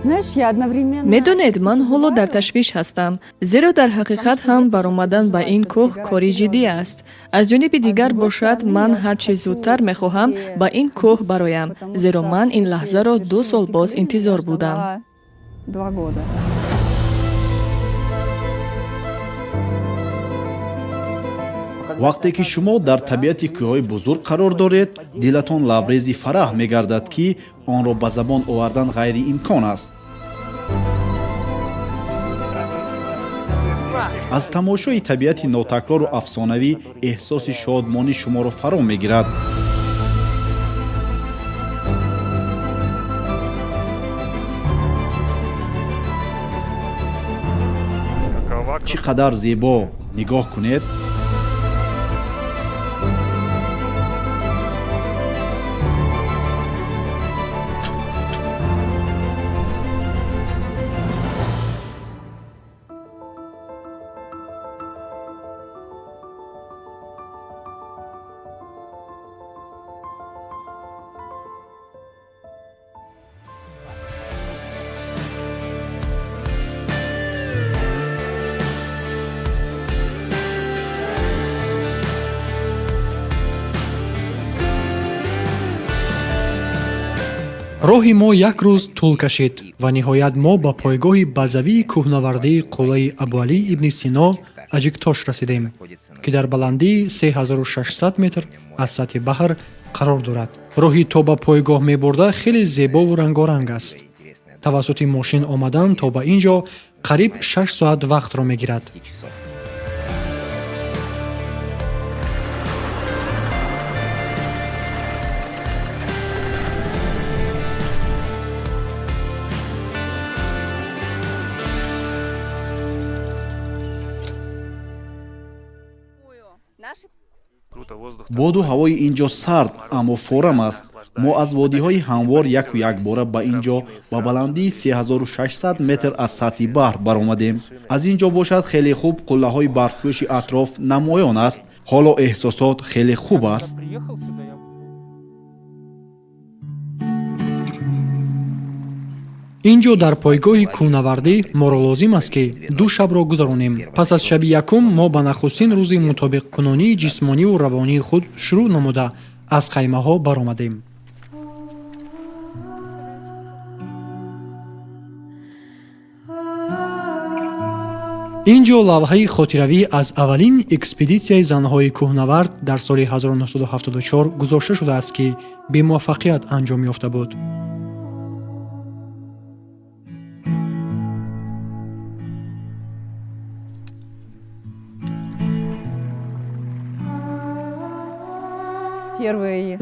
медонед ман ҳоло дар ташвиш ҳастам, зеро дар ҳақиқат ҳам баромадан ба ин кӯҳ кори ҷиддӣ аст. Аз ҷониби дигар бошад, ман ҳар чӣ зудтар мехоҳам ба ин кӯҳ бароям, зеро ман ин лаҳзаро 2 сол боз интизор будам. вақте ки шумо дар табиати кӯҳҳои бузург қарор доред, дилатон лабрези фараҳ мегардад ки онро ба забон овардан ғайриимкон аст. аз тамошои табиати нотакрору афсонавӣ эҳсоси шодмонӣ шуморо фаро мегирад. чӣ қадар зебо, нигоҳ кунед. роҳи мо як рӯз тӯл кашид ва ниҳоят мо ба пойгоҳи базавии кӯҳнавардии қуллаи Абуалӣ ибни Сино Аҷиктош расидем, ки дар баландии 3600 метр аз сатҳи баҳр қарор дорад. роҳи то ба пойгоҳ мебурда хеле зебову рангоранг аст. тавассути мошин омадан то ба ин ҷо қариб 6 соат вақтро мегирад. боду ҳавои ин ҷо сард, аммо форам аст. мо аз водиҳои ҳамвор яку якбора ба ин ҷо ба баландии 3600 метр аз сатҳи баҳр баромадем. аз ин ҷо бошад хеле хуб қуллаҳои барфпӯши атроф намоён аст. ҳоло эҳсосот хеле хуб аст. ин ҷо дар пойгоҳи кӯҳнавардӣ моро лозим аст ки 2 шабро гузаронем. пас аз шаби якум мо ба нахустин рӯзи мутобиқкунонии ҷисмониву равонии худ шурӯъ намуда аз қаймаҳо баромадем. ин ҷо лавҳаи хотиравӣ аз аввалин экспедитсияи занҳои кӯҳнавард дар соли 1974 гузошта шудааст, ки бемуваффақият анҷом ёфта буд.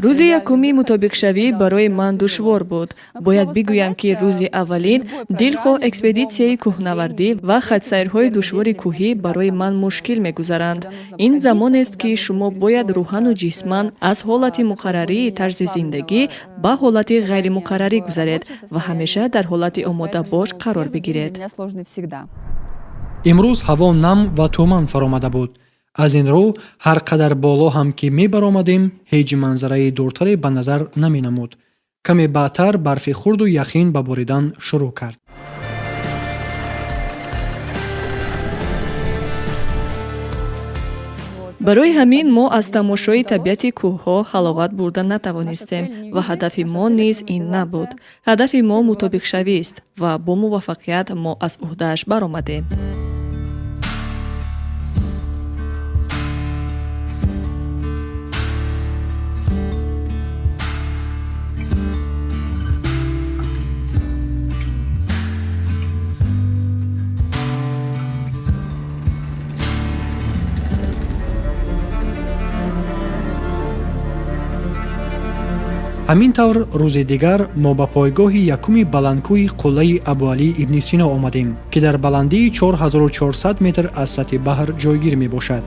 рӯзи якуми мутобиқшавӣ барои ман душвор буд. бояд бигӯям, ки рӯзи аввалин дилхоҳ экспедитсияи кӯҳнавардӣ ва хатсайрҳои душвори кӯҳӣ барои ман мушкил мегузаранд. ин замонест, ки шумо бояд рӯҳану ҷисман аз ҳолати муқаррарии тарзи зиндагӣ ба ҳолати ғайримуқаррарӣ гузаред ва ҳамеша дар ҳолати омодабош қарор бигиред. имрӯз ҳаво нам ва туман фаромада буд. аз ин рӯ ҳар қадар боло ҳам ки мебаромадем, ҳеҷ манзараи дуртаре ба назар наменамуд. каме баъдтар барфи хурду яхин ба боридан шурӯъ кард. барои ҳамин мо аз тамошои табиати кӯҳҳо ҳаловат бурда натавонистем ва ҳадафи мо низ ин набуд. ҳадафи мо мутобиқшавист ва бо муваффақият мо аз уҳдааш баромадем. ҳамин тавр рӯзи дигар мо ба пойгоҳи якуми баландкӯҳи қуллаи Абуалӣ ибни Сино омадем, ки дар баландии 4400 метр аз сатҳи баҳр ҷойгир мебошад.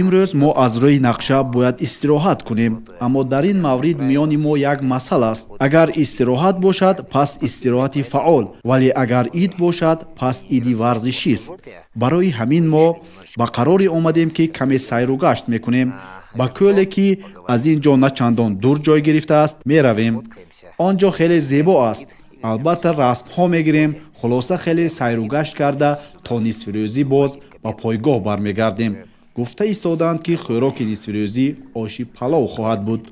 имрӯз мо аз рӯи нақша бояд истироҳат кунем, аммо дар ин маврид миёни мо як масъала аст. Агар истироҳат бошад, пас истироҳати фаъол, вале агар ид бошад, пас иди варзишист. барои ҳамин мо ба қароре омадем ки каме сайру гашт мекунем. ба кӯле ки аз ин ҷо на чандон дур ҷой гирифтааст меравем. он ҷо хеле зебо аст. албатта расмҳо мегирем, хулоса хеле сайру гашт карда то нисфирӯзӣ боз ба пойгоҳ бармегардем. гуфта истоданд ки хӯроки нисфирӯзӣ оши палов хоҳад буд.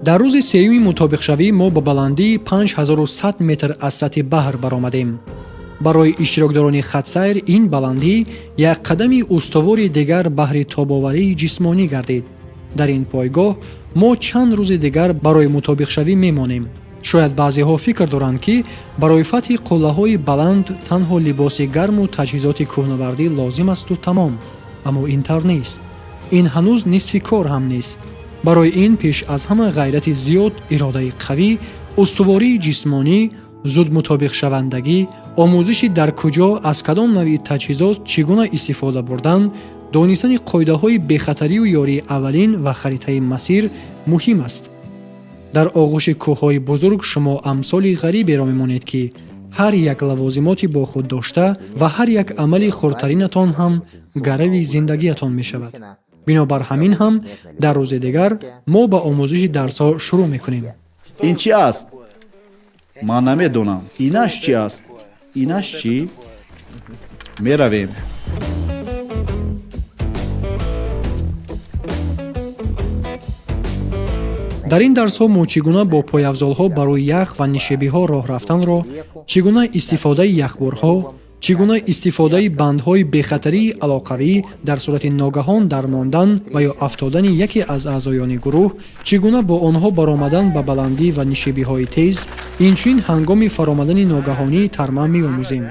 дар рӯзи сеюми мутобиқшавӣ мо ба баландии 5100 метр аз сатҳи баҳр баромадем. барои иштирокдорони хатсайр ин баландӣ як қадами устувори дигар баҳри тобоварии ҷисмонӣ гардид. дар ин пойгоҳ мо чанд рӯзи дигар барои мутобиқшавӣ мемонем. шояд баъзеҳо фикр доранд ки барои фатҳи қуллаҳои баланд танҳо либоси гарму таҷҳизоти кӯҳнавардӣ лозим асту тамом. аммо ин тавр нест. ин ҳанӯз нисфи кор ҳам нест. барои ин пеш аз ҳама ғайрати зиёд, иродаи қавӣ, устувории ҷисмонӣ, зуд мутобиқшавандагӣ, омӯзиши дар куҷо аз кадом навъи таҷҳизот чӣ гуна истифода бурдан, донистани қоидаҳои бехатарию ёрии аввалин ва харитаи масир муҳим аст. дар оғӯши кӯҳҳои бузург шумо амсоли ғариберо мемонед ки ҳар як лавозимоти бо худ дошта ва ҳар як амали хурдтаринатон ҳам гарави зиндагиятон мешавад. бинобар ҳамин ҳам дар рӯзи дигар мо ба омӯзиши дарсҳо шурӯъ мекунем. ин чӣ аст? ман намедонам. инаш чӣ аст? инаш чӣ? меравем. дар ин дарсҳо мо чӣ гуна бо пойафзолҳо барои ях ва нишебиҳо роҳ рафтанро, чӣ гуна истифодаи яхбурҳо, чӣ гуна истифодаи бандҳои бехатарии алоқавӣ дар сурати ногаҳон дармондан ва ё афтодани яке аз аъзоёни гурӯҳ, чӣ гуна бо онҳо баромадан ба баландӣ ва нишебиҳои тез, инчунин ҳангоми фаромадани ногаҳонии тарма меомӯзем.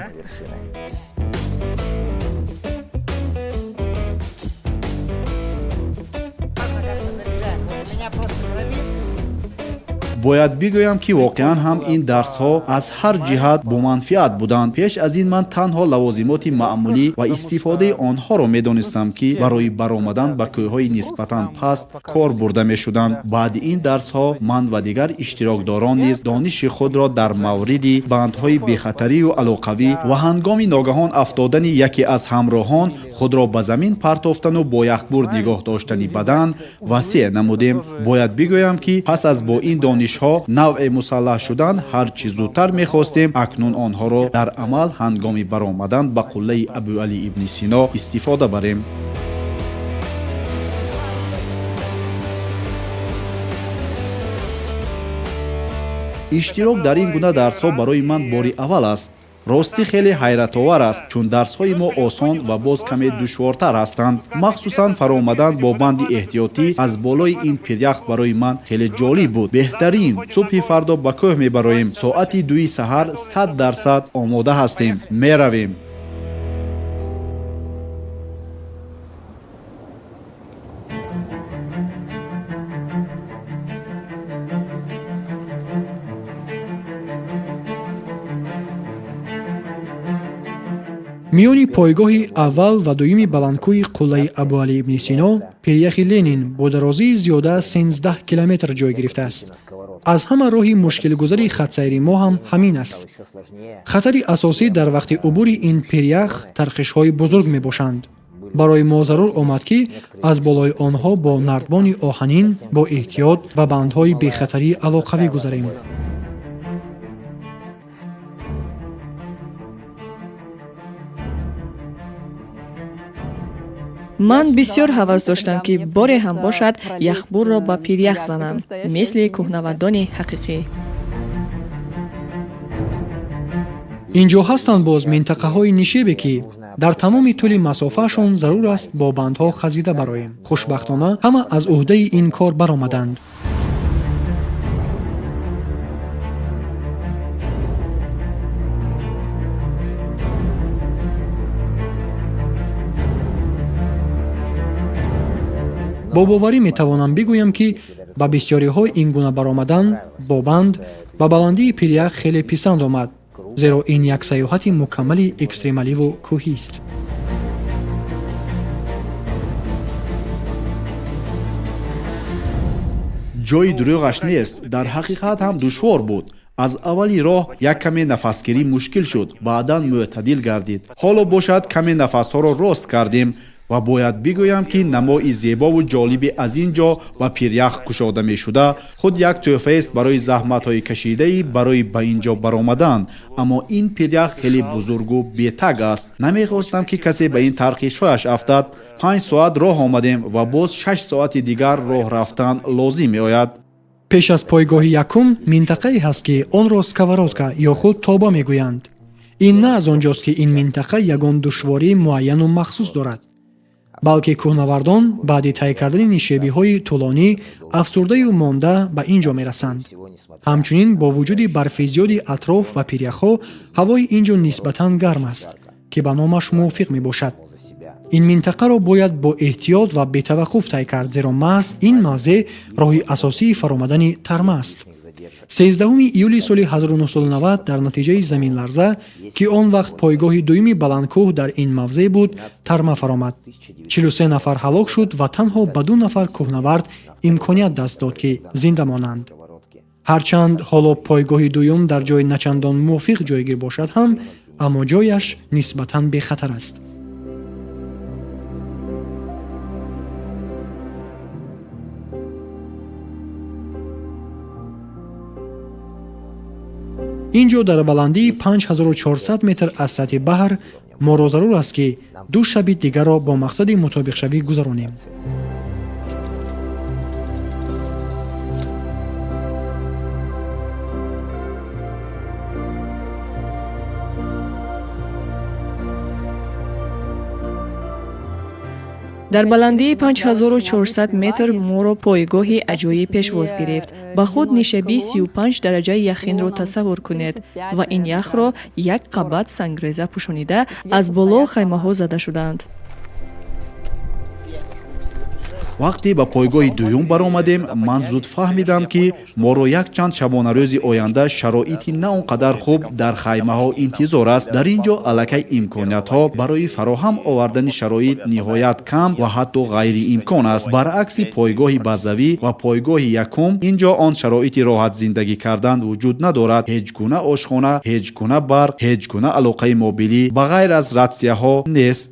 бояд бигӯям ки воқеан ҳам ин дарсҳо аз ҳар ҷиҳат боманфиат буданд. пеш аз ин ман танҳо лавозимоти маъмулӣ ва истифодаи онҳоро медонистам ки барои баромадан ба кӯҳҳои нисбатан паст кор бурда мешуданд. баъди ин дарсҳо ман ва дигар иштирокдорон низ дониши худро дар мавриди бандҳои бехатарию алоқавӣ ва ҳангоми ногаҳон афтодани яке аз ҳамроҳон худро ба замин партофтану бо яхбурд нигоҳ доштани бадан васеъ намудем. бояд бигӯям ки пас аз бо ин донишҳо навъе мусаллаҳ шудан ҳар чӣ зудтар мехостем акнун онҳоро дар амал ҳангоми баромадан ба қуллаи Абуалӣ ибни Сино истифода барем. иштирок дар ин гуна дарсҳо барои ман бори аввал аст. ростӣ хеле ҳайратовар аст, чун дарсҳои мо осон ва боз каме душвортар ҳастанд. махсусан фаромадан бо банди эҳтиётӣ аз болои ин пирях барои ман хеле ҷолиб буд. беҳтарин, субҳи фардо ба кӯҳ мебароем. соати 2 саҳар 100% омода ҳастем. меравем. миёни пойгоҳи аввал ва дуюми баландкӯҳи қуллаи Абуалӣ ибн Сино пиряхи Ленин бо дарозии зиёда 13 километр ҷой гирифтааст. аз ҳама роҳи мушкилгузари хатсайри мо ҳам ҳамин аст. хатари асосӣ дар вақти убури ин пирях тархишҳои бузург мебошанд. барои мо зарур омад ки аз болои онҳо бо нардбони оҳанин бо эҳтиёт ва бандҳои бехатарӣ алоқавӣ гузарем. ман бисёр ҳавас доштам ки боре ҳам бошад яхбурро ба пирях занам, мисли кӯҳнавардони ҳақиқӣ. инҷо ҳастанд боз минтақаҳои нишебе ки дар тамоми тӯли масофаашон зарур аст бо бандҳо хазида бароем. хушбахтона ҳама аз уҳдаи ин кор баромаданд. бо боварӣ метавонам бигӯям ки ба бисёриҳо ин гуна баромадан бо банд ба баландии пирях хеле писанд омад, зеро ин як саёҳати мукаммали экстремаливу кӯҳист. ҷои дурӯғаш нест, дар ҳақиқат ҳам душвор буд. аз аввали роҳ як каме нафасгирӣ мушкил шуд, баъдан мӯътадил гардид. ҳоло бошад каме нафасҳоро рост кардем ва бояд бигӯям ки намои зебову ҷолиби аз ин ҷо ба пирях кушода мешуда худ як тӯҳфаест барои заҳматҳои кашидаи барои ба ин ҷо баромадан. аммо ин пирях хеле бузургу бетаг аст. намехостам ки касе ба ин тарқишҳояш афтад. 5 соат роҳ омадем ва боз 6 соати дигар роҳ рафтан лозим меояд. пеш аз пойгоҳи якум минтақае ҳаст ки онро сковородка ё худ тоба мегӯянд. ин на аз он ҷост ки ин минтақа ягон душвории муайяну махсус дорад, балки кӯҳнавардон баъди тай кардани нишебиҳои тӯлонӣ афсурдаю монда ба ин ҷо мерасанд. ҳамчунин бо вуҷуди барфи зиёди атроф ва пиряхҳо ҳавои ин ҷо нисбатан гарм аст, ки ба номаш мувофиқ мебошад. ин минтақаро бояд бо эҳтиёт ва бетаваққуф тай кард, зеро маҳз ин мавзеъ роҳи асосии фаромадани тарма аст. 13 июли соли 1990 дар натиҷаи заминларза, ки он вақт пойгоҳи дуюми баландкӯҳ дар ин мавзеъ буд, тарма фаромад. 43 нафар ҳалок шуд ва танҳо ба 2 нафар кӯҳнавард имконият даст дод ки зинда монанд. ҳарчанд ҳоло пойгоҳи дуюм дар ҷои начандон мувофиқ ҷойгир бошад ҳам, аммо ҷояш нисбатан бехатар аст. ин ҷо дар баландии 5400 метр аз сатҳи баҳр моро зарур аст ки 2 шаби дигарро бо мақсади мутобиқшавӣ гузаронем. дар баландии 5400 метр моро пойгоҳи аҷоиб пешвоз гирифт. ба худ нишаби 35 дараҷаи яхинро тасаввур кунед ва ин яхро як қабат сангреза пӯшонида аз боло хаймаҳо зада шуданд. вақте ба пойгоҳи дуюм баромадем, ман зуд фаҳмидам ки моро якчанд шабонарӯзи оянда шароити на он қадар хуб дар хаймаҳо интизор аст. дар ин ҷо аллакай имкониятҳо барои фароҳам овардани шароит ниҳоят кам ва ҳатто ғайриимкон аст. баръакси пойгоҳи базавӣ ва пойгоҳи якум, ин ҷо он шароити роҳат зиндагӣ кардан вуҷуд надорад. ҳеҷ гуна ошхона, ҳеҷ гуна барқ, ҳеҷ гуна алоқаи мобилӣ ба ғайр аз ратсияҳо нест.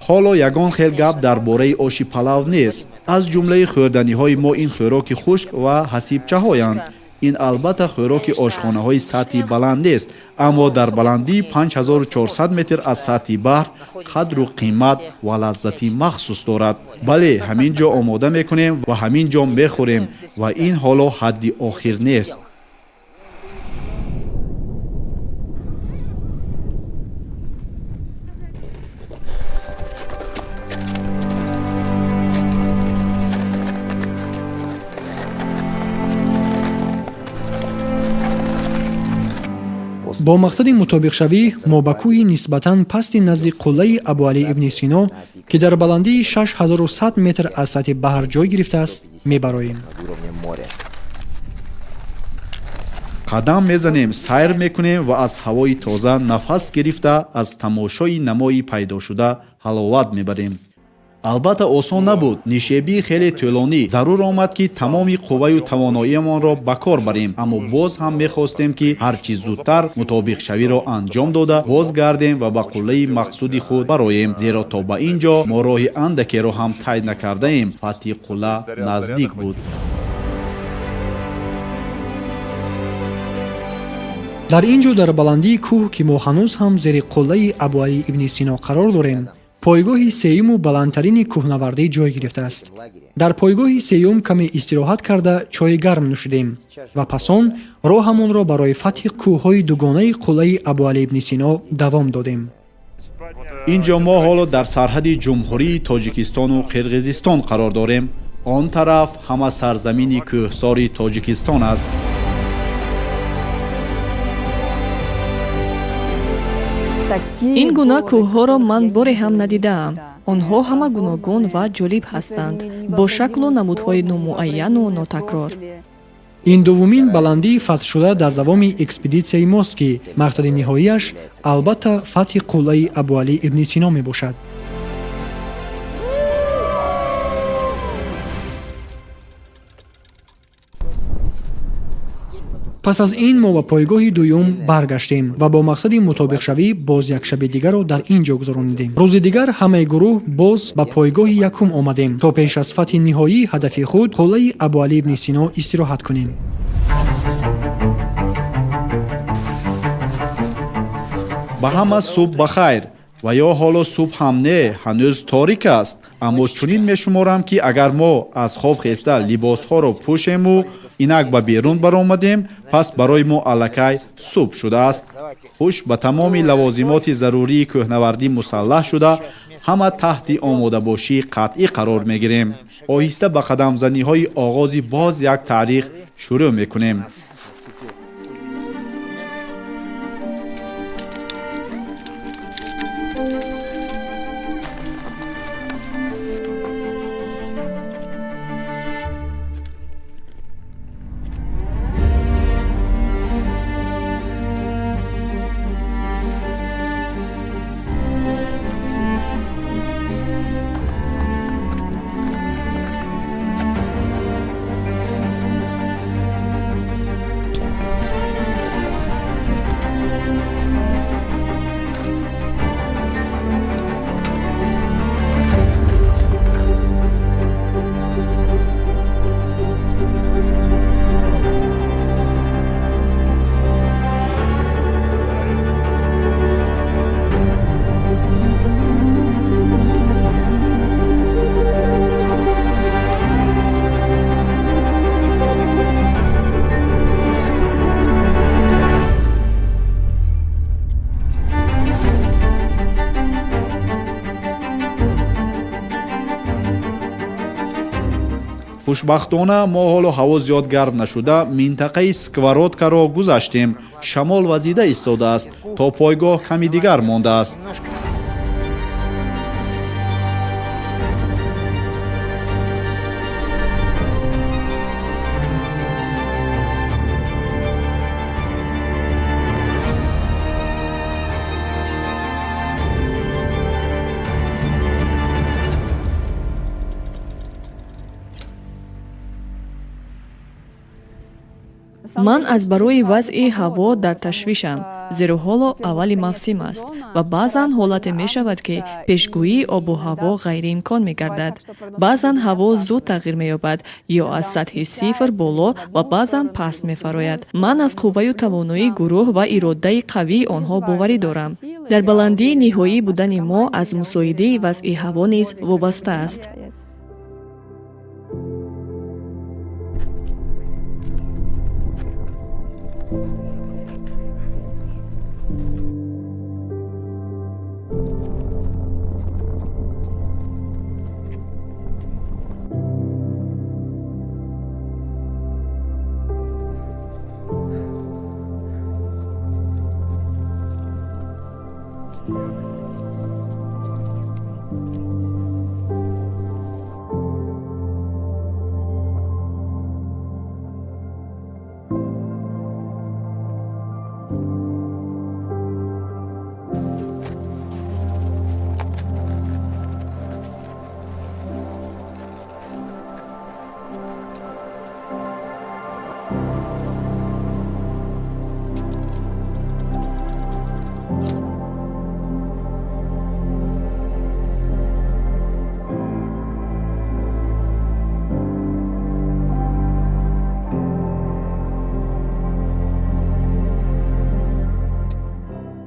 ҳоло ягон хел гап дар бораи оши палав нест. аз ҷумлаи хӯрданиҳои мо ин хӯроки хушк ва ҳасибчаҳоянд. ин албатта хӯроки ошхонаҳои сатҳи баланд нест, аммо дар баландии 5400 метр аз сатҳи баҳр қадру қимат ва лаззати махсус дорад. бале, ҳамин ҷо омода мекунем ва ҳамин ҷо мехӯрем ва ин ҳоло ҳадди охир нест. бо мақсади мутобиқшавӣ мо ба кӯҳи нисбатан пасти назди қуллаи Абуалӣ ибн Сино, ки дар баландии 6100 метр аз сатҳи баҳр ҷой гирифтааст, мебароем. қадам мезанем, сайр мекунем ва аз ҳавои тоза нафас гирифта аз тамошои намои пайдошуда ҳаловат мебарем. албатта осон набуд. нишебии хеле тӯлонӣ зарур омад ки тамоми қувваю тавоноиамонро ба кор барем, аммо боз ҳам мехостем ки ҳарчи зудтар мутобиқшавиро анҷом дода бозгардем ва ба қуллаи мақсуди худ бароем, зеро то ба ин ҷо мо роҳи андакеро ҳам тай накардаем. фатҳи қулла наздик буд. дар ин ҷо дар баландии кӯҳ ки мо ҳанӯз ҳам зери қуллаи Абуалӣ ибни Сино қарор дорем, пойгоҳи сеюму баландтарини кӯҳнавардӣ ҷой гирифтааст. дар пойгоҳи сеюм каме истироҳат карда чойи гарм нӯшидем ва пас он роҳамонро барои фатҳи кӯҳҳои дугонаи қуллаи Абуалӣ ибни Сино давом додем. ин ҷо мо ҳоло дар сарҳади ҷумҳурии Тоҷикистону Қирғизистон қарор дорем. он тараф ҳама сарзамини кӯҳсори Тоҷикистон аст. ин гуна кӯҳҳоро ман боре ҳам надидаам. онҳо ҳама гуногун ва ҷолиб ҳастанд, бо шаклу намудҳои номуайяну нотакрор. ин дуввумин баландии фатҳшуда дар давоми экспедитсияи мост ки мақсади ниҳоияш албатта фатҳи қуллаи Абуалӣ ибни Сино мебошад. пас аз ин мо ба пойгоҳи дуюм баргаштем ва бо мақсади мутобиқшавӣ боз як шаби дигарро дар ин ҷо гузаронидем. рӯзи дигар ҳамаи гурӯҳ боз ба пойгоҳи якум омадем, то пеш аз фатҳи ниҳоии ҳадафи худ қуллаи Абуалӣ ибни Сино истироҳат кунем. ба ҳама субҳ бахайр. ва ё ҳоло субҳ ҳам не, ҳанӯз торик аст, аммо чунин мешуморам ки агар мо аз хоб хеста либосҳоро пӯшему инак ба берун баромадем, пас барои мо аллакай субҳ шудааст. хуш, ба тамоми лавозимоти зарурии кӯҳнавардӣ мусаллаҳ шуда ҳама таҳти омодабошии қатъӣ қарор мегирем. оҳиста ба қадамзаниҳои оғози боз як таърих шурӯъ мекунем. хушбахтона мо ҳоло ҳаво зиёд гарм нашуда минтақаи Сковородкаро гузаштем. шамол вазида истодааст, то пойгоҳ ками дигар мондааст. ман аз барои вазъи ҳаво дар ташвишам, зеро ҳоло аввали мавсим аст ва баъзан ҳолате мешавад ки пешгӯии обу ҳаво ғайриимкон мегардад. баъзан ҳаво зуд тағйир меёбад ё аз сатҳи сифр боло ва баъзан паст мефарояд. ман аз қувваю тавоноии гурӯҳ ва иродаи қавии онҳо боварӣ дорам. дар баландии ниҳоӣ будани мо аз мусоидаи вазъи ҳаво низ вобаста аст.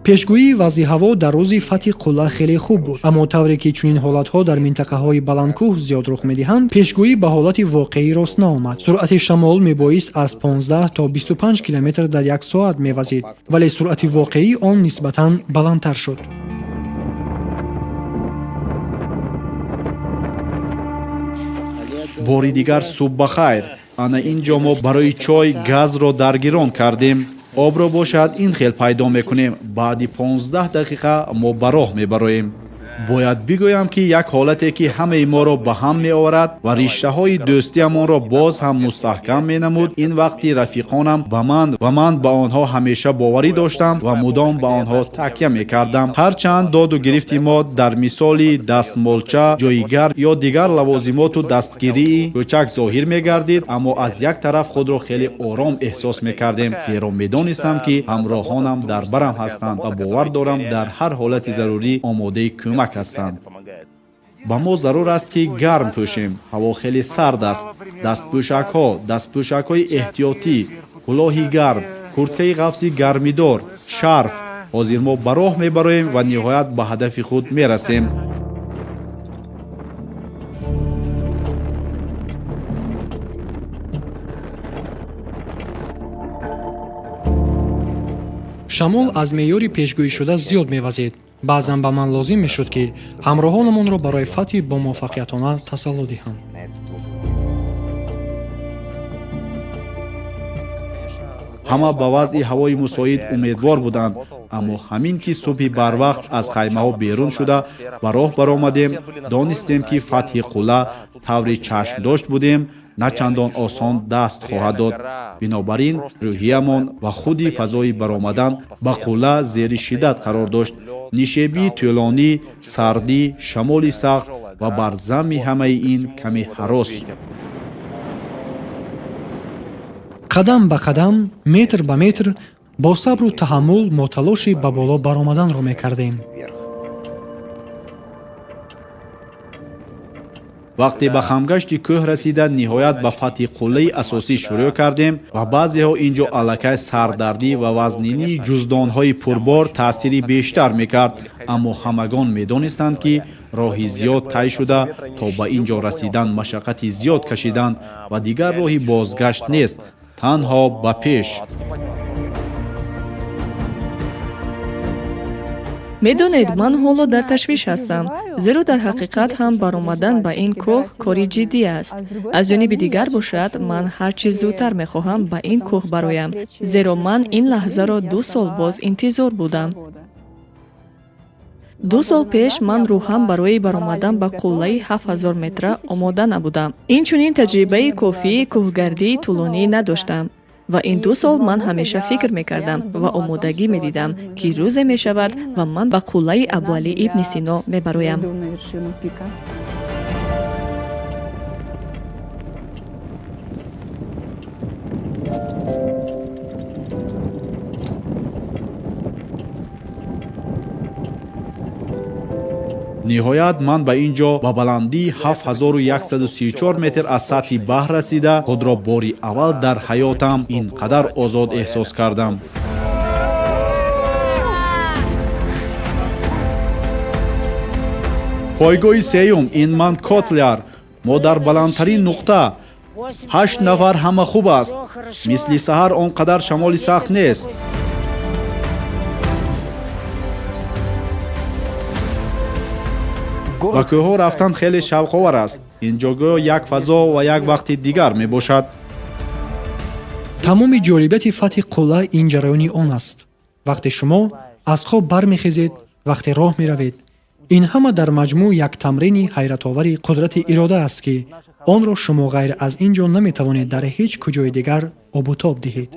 пешгӯии вазъи ҳаво дар рӯзи фатҳи қулла хеле хуб буд, аммо тавре ки чунин ҳолатҳо дар минтақаҳои баландкӯҳ зиёд рух медиҳанд, пешгӯӣ ба ҳолати воқеӣ рост наомад. суръати шамол мебоист аз 15 то 25 километр дар як соат мевазид, вале суръати воқеӣ он нисбатан баландтар шуд. бори дигар субҳ ба хайр. ана ин ҷо мо барои чой газро даргирон кардем. обро бошад ин хел пайдо мекунем. баъди 15 дақиқа мо ба роҳ мебароем. бояд бигӯям ки як ҳолате ки ҳамаи моро ба ҳам меоварад ва риштаҳои дӯстиамонро боз ҳам мустаҳкам менамуд, ин вақти рафиқонам ба ман ва ман ба онҳо ҳамеша боварӣ доштам ва мудом ба онҳо такя мекардам. ҳарчанд доду гирифти мо дар мисоли дастмолча, ҷойгар ё дигар лавозимоту дастгирии кӯчак зоҳир мегардид, аммо аз як тараф худро хеле ором эҳсос мекардем, зеро медонистам ки ҳамроҳонам дар барам ҳастанд ва бовар дорам дар ҳар ҳолати зарурӣ омодаи кӯмак ҳастанд. ба мо зарур аст ки гарм пӯшем. ҳаво хеле сард аст. дастпӯшакҳои эҳтиётӣ, кӯлоҳи гарм, курткаи ғафси гармидор, шарф. ҳозир мо ба роҳ мебароем ва ниҳоят ба ҳадафи худ мерасем. шамол аз меъёри пешгӯишуда зиёд мевазид. баъзан ба ман лозим мешуд ки ҳамроҳонамонро барои фатҳи бомуваффақиятона тасаллу диҳам. ҳама ба вазъи ҳавои мусоид умедвор буданд, аммо ҳамин ки субҳи барвақт аз хаймаҳо берун шуда ба роҳ баромадем, донистем ки фатҳи қулла таври чашмдошт будем на чандон осон даст хоҳад дод. бинобар ин рӯҳиямон ва худи фазои баромадан ба қулла зери шиддат қарор дошт. нишебии тӯлонӣ, сардӣ, шамоли сахт ва бар замми ҳамаи ин ками ҳарос. қадам ба қадам, метр ба метр, бо сабру таҳаммул мо талоши ба боло баромаданро мекардем. вақте ба хамгашти кӯҳ расида ниҳоят ба фатҳи қуллаи асосӣ шурӯъ кардем ва баъзеҳо ин ҷо аллакай сардардӣ ва вазнинии ҷуздонҳои пурбор таъсири бештар мекард, аммо ҳамагон медонистанд ки роҳи зиёд тай шуда то ба ин ҷо расидан машаққати зиёд кашиданд ва дигар роҳи бозгашт нест, танҳо ба пеш. медонед, ман ҳоло дар ташвиш ҳастам, зеро дар ҳақиқат ҳам баромадан ба ин кӯҳ кори ҷиддӣ аст. аз ҷониби дигар бошад, ман ҳар чӣ зудтар мехоҳам ба ин кӯҳ бароям, зеро ман ин лаҳзаро 2 сол боз интизор будам. 2 сол пеш ман рӯҳам барои баромадан ба қуллаи 7000 метра омода набудам. инчунин таҷрибаи кофии кӯҳгардии тӯлонӣ надоштам. ва ин 2 сол ман ҳамеша фикр мекардам ва омодагӣ медидам, ки рӯзе мешавад ва ман ба қуллаи Абу-Али ибни Сино мебароям. ниҳоят ман ба ин ҷо ба баландии 7134 метр аз сатҳи баҳр расида худро бори аввал дар ҳаётам ин қадар озод эҳсос кардам. пойгоҳи сеюм, ин ман Котляр. мо дар баландтарин нуқта. 8 нафар, ҳама хуб аст. мисли саҳар он қадар шамоли сахт нест. ба кӯҳҳо рафтан хеле шавқовар аст. ин ҷойгоҳ як фазо ва як вақти дигар мебошад. тамоми ҷолибияти фатҳи қулла ин ҷараёни он аст. вақте шумо аз хоб бармехезед, вақте роҳ меравед, ин ҳама дар маҷмӯъ як тамрини ҳайратовари қудрати ирода аст, ки онро шумо ғайр аз ин ҷо наметавонед дар ҳеҷ куҷои дигар обутоб диҳед.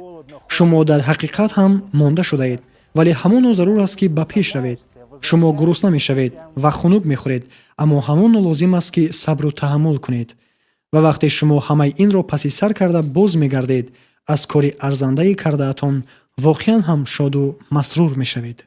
шумо дар ҳақиқат ҳам монда шудаед, вале ҳамоно зарур аст ки ба пеш равед. шумо гурусна мешавед ва хунук мехӯред, аммо ҳамоно лозим аст ки сабру таҳаммул кунед. ва вақте шумо ҳамаи инро паси сар карда боз мегардед, аз кори арзандаи кардаатон воқеан ҳам шоду масрур мешавед.